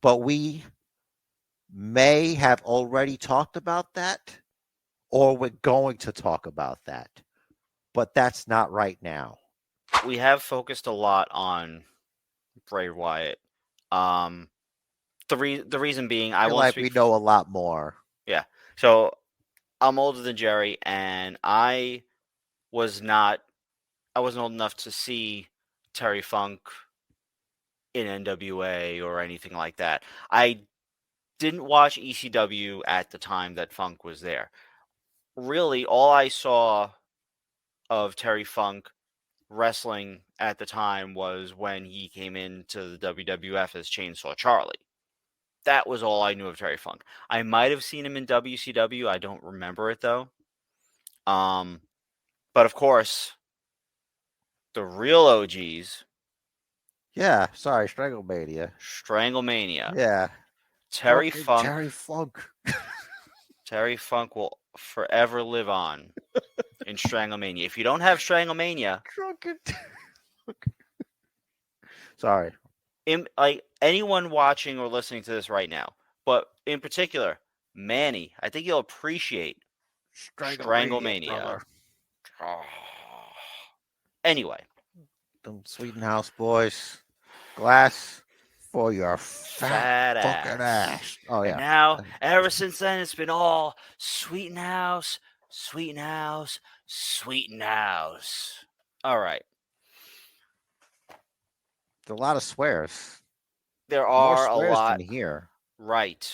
But we may have already talked about that, or we're going to talk about that. But that's not right now. We have focused a lot on Bray Wyatt. The reason being, I I feel won't like speak. we know a lot more. Yeah. So I'm older than Jerry, and I wasn't old enough to see Terry Funk in NWA or anything like that. I didn't watch ECW at the time that Funk was there. Really, all I saw of Terry Funk wrestling at the time was when he came into the WWF as Chainsaw Charlie. That was all I knew of Terry Funk. I might have seen him in WCW. I don't remember it though. But of course, the real OGs, Yeah, sorry, Stranglemania. Stranglemania. Yeah. Terry Fucking Funk. Terry Funk. Terry Funk will forever live on in Stranglemania. If you don't have Stranglemania, Drunken. Sorry. like anyone watching or listening to this right now, but in particular, Manny, I think you'll appreciate Stranglemania, Stranglemania. brother. Anyway, Them Sweetenhouse boys. Glass for your fat fucking ass. Oh, And yeah. now, ever since then, it's been all Sweetenhouse, Sweetenhouse, Sweetenhouse. All right. There's a lot of swears. There More are a swears lot. than here. Right.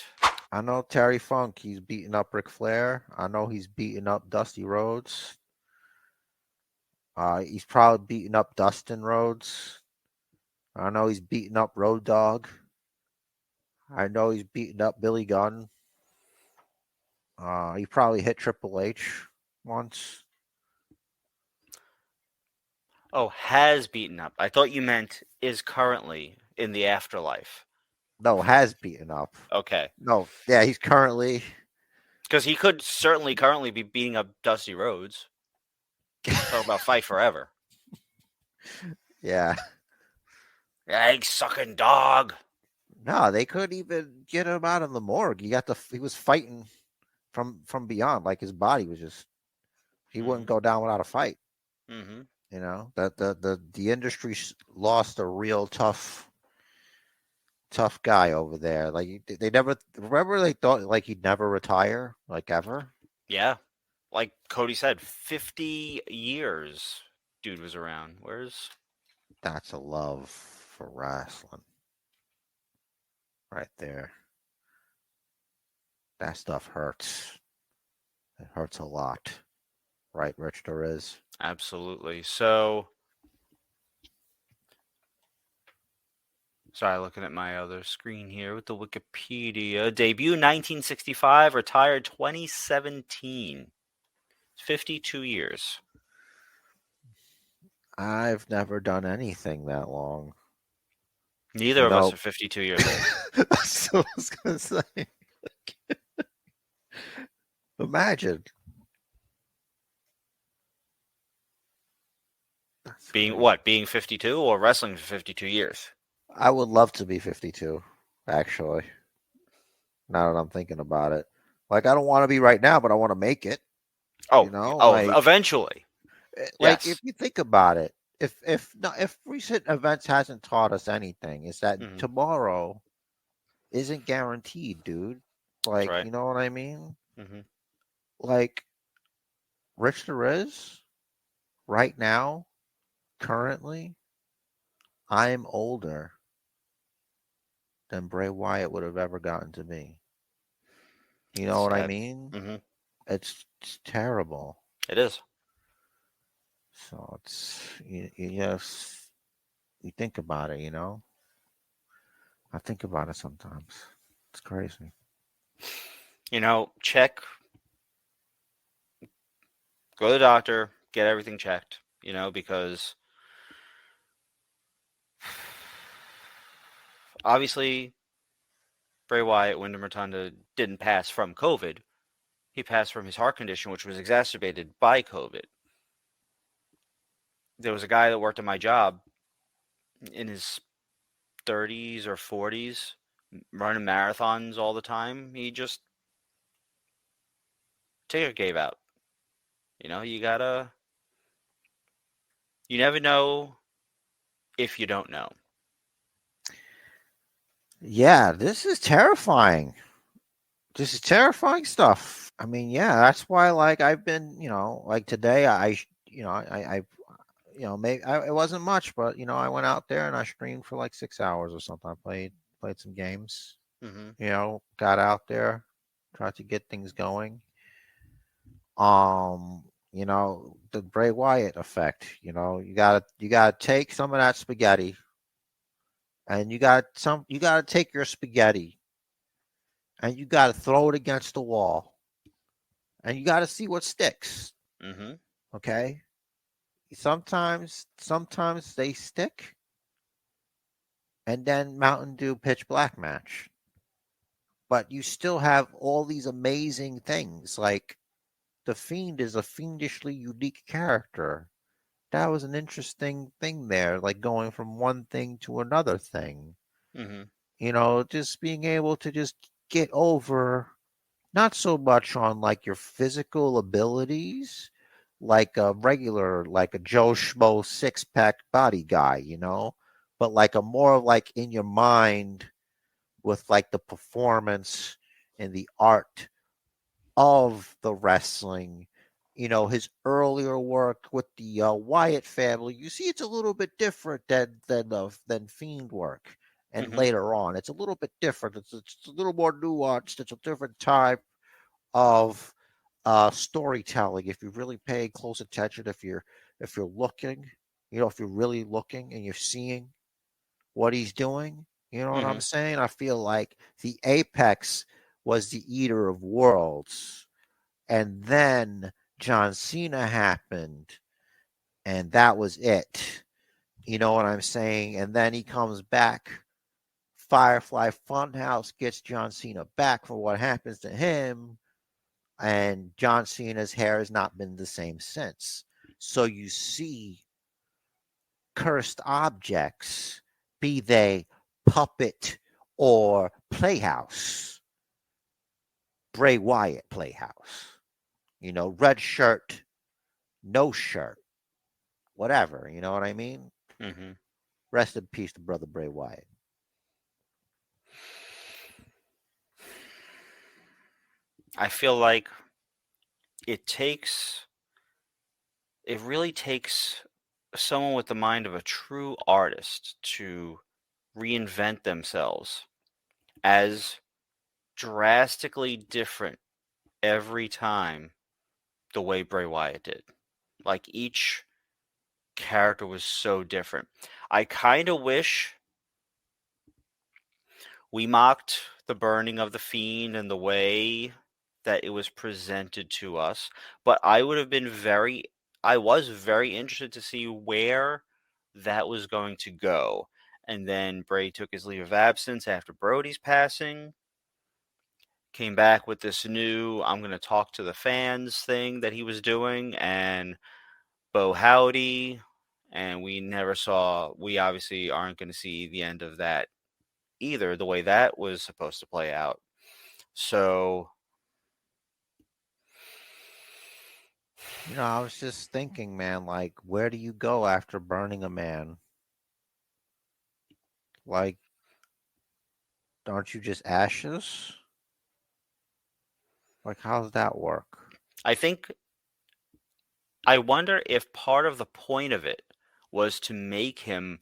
I know Terry Funk, he's beating up Ric Flair. I know he's beating up Dusty Rhodes. He's probably beating up Dustin Rhodes. I know he's beating up Road Dogg. I know he's beating up Billy Gunn. He probably hit Triple H once. Oh, has beaten up. I thought you meant is currently in the afterlife. No, has beaten up. Okay. No, yeah, he's currently. Because he could certainly currently be beating up Dusty Rhodes. Talk about fight forever. Yeah. Egg sucking dog. No, they couldn't even get him out of the morgue. He was fighting from beyond. Like his body was just he wouldn't go down without a fight. Mm-hmm. You know, that the industry lost a real tough guy over there. Like they never remember they thought like he'd never retire, like ever. Yeah. Like Cody said, 50 years dude was around. That's a love for wrestling. Right there. That stuff hurts. It hurts a lot. Right, Rich Torres? Absolutely. So, sorry, looking at my other screen here with the Wikipedia. Debut 1965, retired 2017. 52 years. I've never done anything that long. Neither of us are 52 years old. That's what I was gonna say. Imagine. Being 52 or wrestling for 52 years? I would love to be 52, actually. Now that I'm thinking about it. Like, I don't want to be right now, but I want to make it. Oh, You know? eventually. Like, Yes. if you think about it, if recent events hasn't taught us anything, is that tomorrow isn't guaranteed, dude. Like, right. you know what I mean? Mm-hmm. Like, Rich Torres, right now, currently, I'm older than Bray Wyatt would have ever gotten to me. You know what I mean? Mm-hmm. It's terrible. It is. So it's you just you think about it, you know. I think about it sometimes. It's crazy. You know, go to the doctor, get everything checked, you know, because obviously Bray Wyatt, Wyndham Rotunda didn't pass from COVID. He passed from his heart condition, which was exacerbated by COVID. There was a guy that worked at my job in his 30s or 40s, running marathons all the time. He just ticker gave out. You know, you never know if you don't know. Yeah, this is terrifying. This is terrifying stuff. I mean, yeah, that's why, like, I've been, like today, maybe it wasn't much, but I went out there and I streamed for like 6 hours or something. I played some games. Got out there, tried to get things going. The Bray Wyatt effect. You gotta take some of that spaghetti, and you gotta take your spaghetti, and you gotta throw it against the wall, and you gotta see what sticks. Mm-hmm. Okay. Sometimes they stick, and then Mountain Dew pitch black match. But you still have all these amazing things. Like the Fiend is a fiendishly unique character. That was an interesting thing there, like going from one thing to another thing. Mm-hmm. Just being able to just get over, not so much on like your physical abilities, like a Joe Schmo 6-pack body guy, but like a more like in your mind with like the performance and the art of the wrestling. His earlier work with the Wyatt family, you see, it's a little bit different than Fiend work. And Mm-hmm. later on, it's a little bit different. It's a little more nuanced. It's a different type of storytelling. If you really pay close attention, if you're looking, if you're really looking and you're seeing what he's doing, you know what Mm-hmm. I'm saying? I feel like the apex was the Eater of Worlds, and then John Cena happened, and that was it. You know what I'm saying? And then he comes back. Firefly Funhouse gets John Cena back for what happens to him, and John Cena's hair has not been the same since. So you see cursed objects, be they puppet or playhouse. Bray Wyatt playhouse. Red shirt, no shirt, whatever. You know what I mean? Mm-hmm. Rest in peace to brother Bray Wyatt. I feel like it really takes someone with the mind of a true artist to reinvent themselves as drastically different every time the way Bray Wyatt did. Like each character was so different. I kind of wish we mocked the burning of the Fiend and the way that it was presented to us, but I was very interested to see where that was going to go. And then Bray took his leave of absence after Brody's passing, came back with this new I'm going to talk to the fans thing that he was doing, and Bo Howdy, and we obviously aren't going to see the end of that either, the way that was supposed to play out. So, I was just thinking, man, like, where do you go after burning a man? Like, aren't you just ashes? Like, how does that work? I wonder if part of the point of it was to make him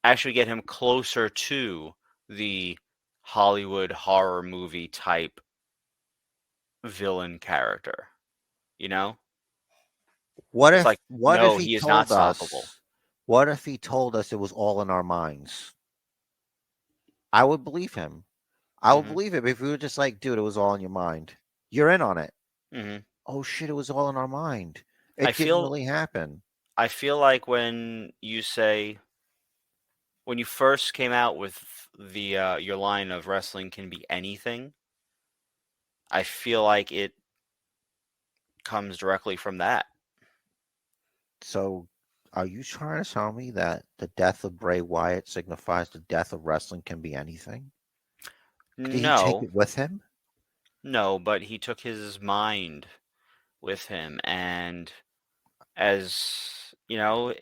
actually get him closer to the Hollywood horror movie type villain character. You know? What It's if like, what if no, he he is not told stoppable. us? What if he told us it was all in our minds? I would believe him. I would Hmm. believe him if we were just like, dude, it was all in your mind. You're in on it. Hmm. Oh shit, it was all in our mind. I It didn't feel really happen. I feel like when you say when you first came out with the your line of wrestling can be anything, I feel like it comes directly from that. So, are you trying to tell me that the death of Bray Wyatt signifies the death of wrestling can be anything? Did he take No, it with him? no, but he took his mind with him, and as you know,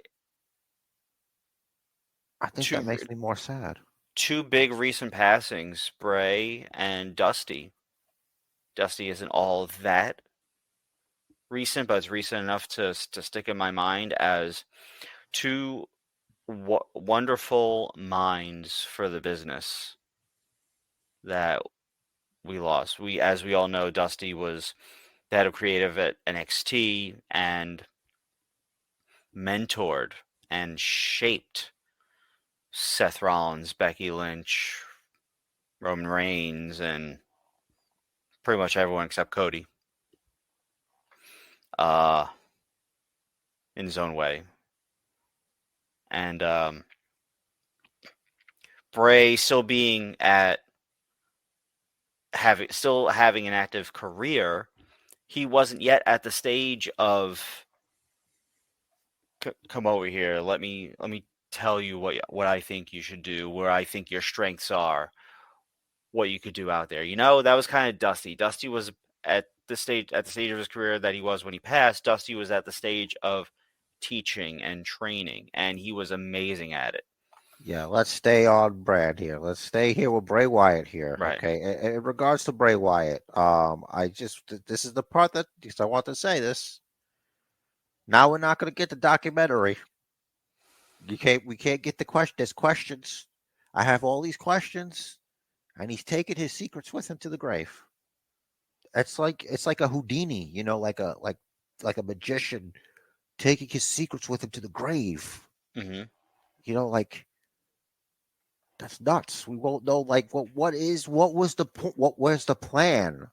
I think that two makes me more sad. two big recent passings, Bray and Dusty. Dusty isn't all that recent, but it's recent enough to stick in my mind as two wonderful minds for the business that we lost. As we all know, Dusty was the head of creative at NXT and mentored and shaped Seth Rollins, Becky Lynch, Roman Reigns, and pretty much everyone except Cody. Uh, in his own way. And Bray still being at having an active career, he wasn't yet at the stage of come over here. Let me tell you what I think you should do, where I think your strengths are, what you could do out there. That was kind of Dusty. Dusty was at the stage of his career that he was when he passed. Dusty was at the stage of teaching and training, and he was amazing at it. Yeah, let's stay on brand here. Let's stay here with Bray Wyatt here. Right. Okay. In regards to Bray Wyatt, this is the part that because I want to say this. Now we're not going to get the documentary. We can't get the question. There's questions. I have all these questions, and he's taking his secrets with him to the grave. It's like a Houdini, like a magician taking his secrets with him to the grave. Mm-hmm. Like that's nuts. We won't know like what was the what was the plan?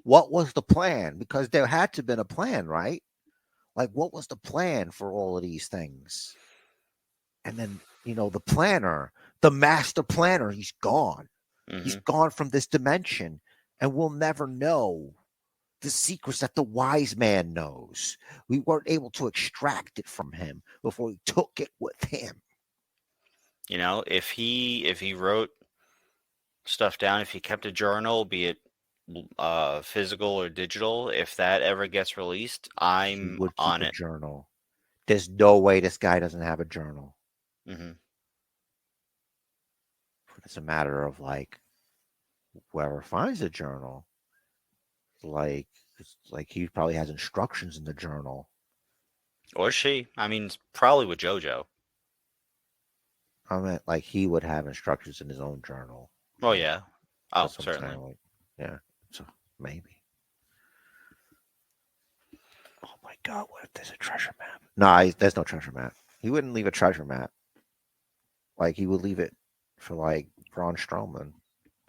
What was the plan? Because there had to have been a plan, right? Like what was the plan for all of these things? And then, the planner, the master planner, he's gone. He's Mm-hmm. gone from this dimension, and we'll never know the secrets that the wise man knows. We weren't able to extract it from him before we took it with him. If he wrote stuff down, if he kept a journal, be it physical or digital, if that ever gets released, He I'm would keep on a it. journal. There's no way this guy doesn't have a journal. Mm-hmm. It's a matter of like whoever finds the journal, like it's like he probably has instructions in the journal. Or she. I mean, probably with JoJo. I mean, like he would have instructions in his own journal. Oh yeah. Oh, That's what I'm certainly. saying. Like, yeah. So maybe. Oh my God! What if there's a treasure map? No, there's no treasure map. He wouldn't leave a treasure map. Like he would leave it for like Braun Strowman.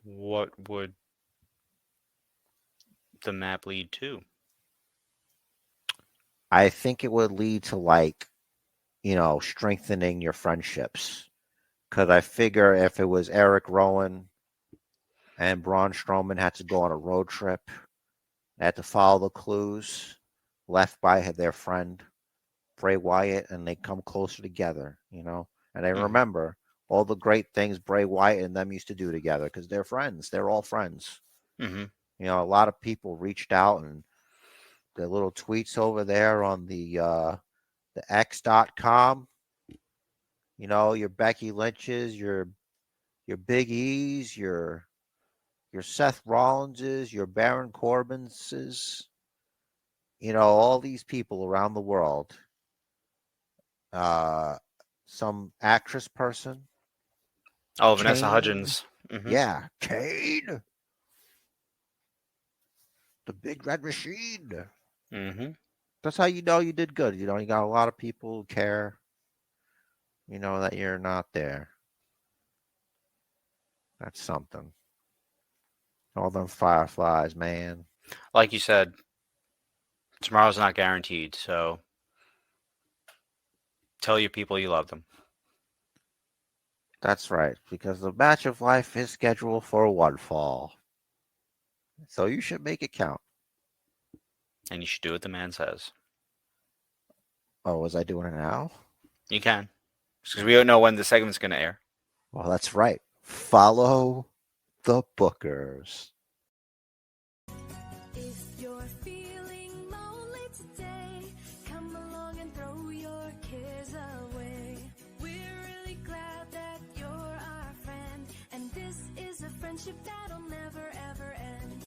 What would the map lead to? I think it would lead to like strengthening your friendships. Because I figure if it was Eric Rowan and Braun Strowman had to go on a road trip, they had to follow the clues left by their friend Bray Wyatt, and they come closer together, and they Mm-hmm. remember all the great things Bray Wyatt and them used to do together because they're friends. They're all friends. Mm-hmm. A lot of people reached out and their little tweets over there on the X.com. Your Becky Lynch's, your Big E's, your Seth Rollins's, your Baron Corbin's, all these people around the world. Some actress person, Oh, Vanessa Kane. Hudgens. Mm-hmm. Yeah, Kane. The Big Red Machine. Mm-hmm. That's how you know you did good. You got a lot of people who care, that you're not there. That's something. All them fireflies, man. Like you said, tomorrow's not guaranteed, so tell your people you love them. That's right, because the match of life is scheduled for one fall. So you should make it count. And you should do what the man says. Oh, was I doing it now? You can. Because we don't know when the segment's going to air. Well, that's right. Follow the bookers. If you're feeling lonely today, come along and throw your cares away. We're really glad that you're our friend, and this is a friendship that'll never